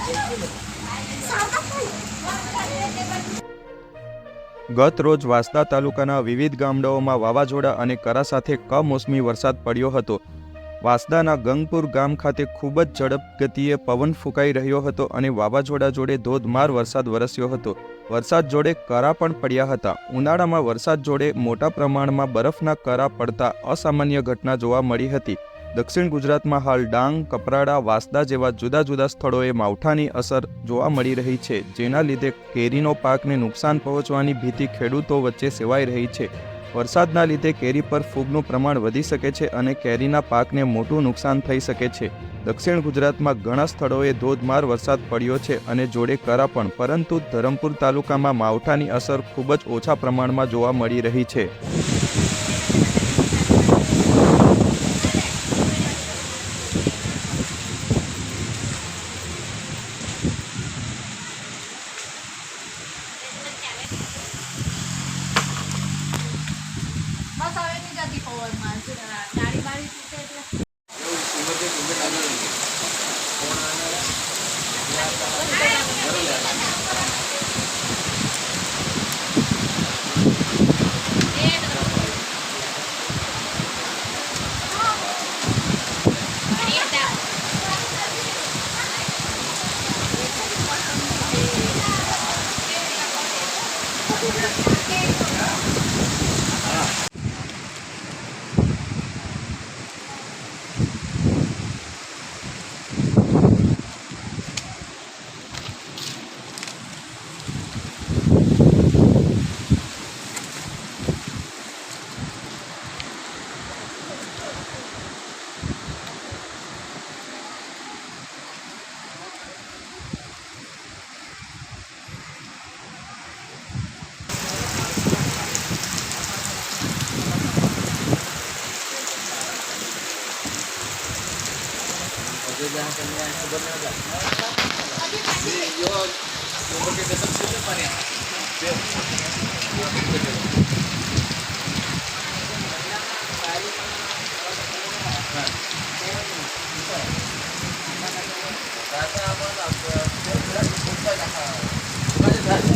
ગત રોજ વાંસદા તાલુકાના વિવિધ ગામડાઓમાં વાવાઝોડા અને કરા સાથે કમોસમી વરસાદ પડ્યો હતો. વાંસદાના ગંગપુર ગામ ખાતે ખૂબ જ ઝડપ ગતિએ પવન ફૂંકાઈ રહ્યો હતો અને વાવાઝોડા જોડે ધોધમાર વરસાદ વરસ્યો હતો. વરસાદ જોડે કરા પણ પડ્યા હતા. ઉનાળામાં વરસાદ જોડે મોટા પ્રમાણમાં બરફના કરા પડતા અસામાન્ય ઘટના જોવા મળી હતી. દક્ષિણ ગુજરાતમાં હાલ ડાંગ, કપરાડા, વાંસદા જેવા જુદા જુદા સ્થળોએ માવઠાની અસર જોવા મળી રહી છે, જેના લીધે કેરીનો પાકને નુકસાન પહોંચવાની ભીતિ ખેડૂતો વચ્ચે સેવાઈ રહી છે. વરસાદના લીધે કેરી પર ફૂગનું પ્રમાણ વધી શકે છે અને કેરીના પાકને મોટું નુકસાન થઈ શકે છે. દક્ષિણ ગુજરાતમાં ઘણા સ્થળોએ ધોધમાર વરસાદ પડ્યો છે અને જોડે કરા પણ, પરંતુ ધરમપુર તાલુકામાં માવઠાની અસર ખૂબ જ ઓછા પ્રમાણમાં જોવા મળી રહી છે. બસ હવે નહીં જતી પવનમાં ડાળી બાળી તૂટે એટલે Terima kasih.